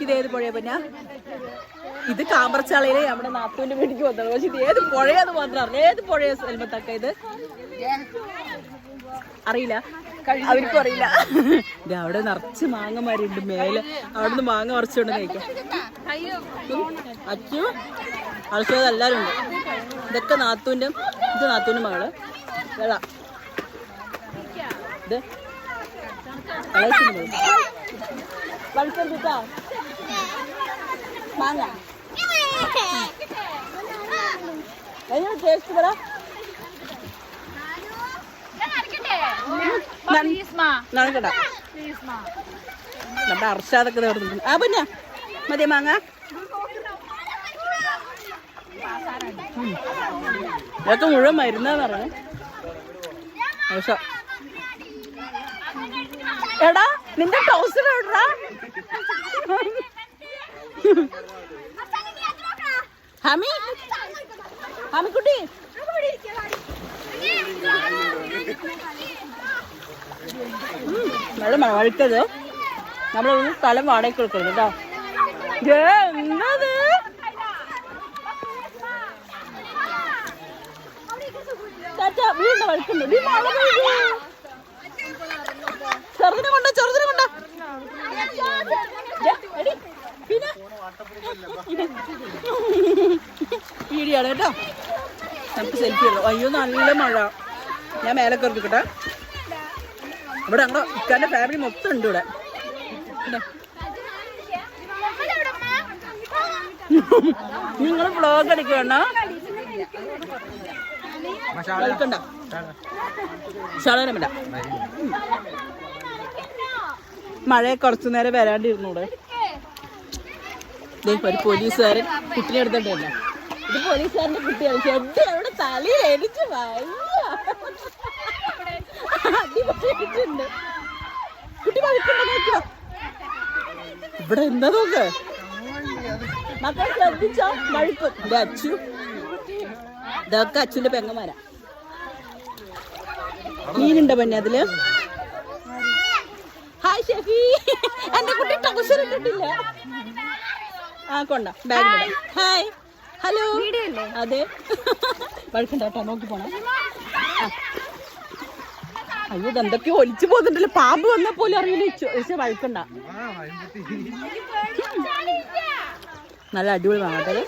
ഇതേത് പുഴയാ പിന്നെ ഇത് കാമ്പർച്ചാളയിലെ നമ്മുടെ നാത്തൂന്റെ വീട്ടിലേക്ക് വന്നത്. പക്ഷെ ഇത് ഏത് പുഴയാന്ന് മാത്രം അറിയില്ല. ഏത് പുഴയാ സൽമത്തക്ക ഇത് അറിയില്ല, അവർക്കും അറിയില്ല. ഇത് അവിടെ നിറച്ച് മാങ്ങമാരുണ്ട് മേലെ. അവിടെ നിന്ന് മാങ്ങ പറിച്ചുകൊണ്ട് കഴിക്കാം. അച്ചു ആൾക്കാർ എല്ലാവരും ഉണ്ട്. ഇതൊക്കെ നാത്തൂൻ്റെ, ഇത് നാത്തൂൻ്റെ മകള് വെള്ള. ഇത് വളിച്ചെടുത്താ മാങ്ങ ടേസ്റ്റ് പറ. നമ്മുടെ അർഷാദൊക്കെ നേടുന്നുണ്ട്. ആ പിന്നെ മതിയ മാങ്ങ. ഇതൊക്കെ മുഴുവൻ മരുന്നാന്ന് പറഞ്ഞു. എടാ നിന്റെ ടൗസർ എവിടാ? ഹമി ഹമിക്കുട്ടി നല്ല വഴുക്കത്. നമ്മളൊന്ന് സ്ഥലം വാടകയ്ക്ക് കൊടുക്കരുത് കേട്ടോ. എന്നത് വീണ്ടും വഴുക്കുണ്ട്. ചെറുതിനെ കൊണ്ട പിന്നെ വീടിയാണ് കേട്ടോ. നമുക്ക് സെൽഫി ഉള്ളു. അയ്യോ നല്ല മഴ. ഞാൻ മേലെ കയറിക്കട്ടെ. ഇവിടെ ഞങ്ങളുടെ ഇക്കാൻ്റെ ഫാമിലി മൊത്തം ഉണ്ട് ഇവിടെ. നിങ്ങൾ വ്ളോഗ് അടിക്കണ്ട. ശാളനമില്ല. മഴയെ കുറച്ചു നേരം വരാണ്ടിരുന്നൂടെ. ഒരു പോലീസുകാരൻ കുട്ടിനെ എടുത്തിട്ടല്ല. ഇത് പോലീസുകാരന്റെ കുട്ടിയാണ്. ചെടി അവിടെ തലയിൽ എരിച്ച് അടിപൊളിയായിട്ടുണ്ട്. കുട്ടി വഴിക്കുണ്ടോ നോക്കിയോ? ഇവിടെ എന്താ നോക്ക് മക്കൾ ശ്രദ്ധിച്ചോ. വഴുക്കും. ഇത് അച്ചു, ഇതൊക്കെ അച്ചുവിന്റെ പെങ്ങന്മാരാ. മീനുണ്ടോ പിന്നെ അതില്? ഹായ് ഷെഫി. എന്റെ കുട്ടി ടൗസർ ഇട്ടിട്ടില്ല. ആ കൊണ്ട ബാഗിലിടാം. Hi hello. അതെ വഴുക്കണ്ട കേട്ടോ. നോക്കി പോണേ. അയ്യോ ഇതെന്തൊക്കെയോ ഒലിച്ചു പോകുന്നുണ്ടല്ലോ. പാമ്പ് വന്നാൽ പോലും അറിയില്ല. പക്ഷെ വഴുക്കണ്ട. നല്ല അടിപൊളി വാങ്ങട്ടെ.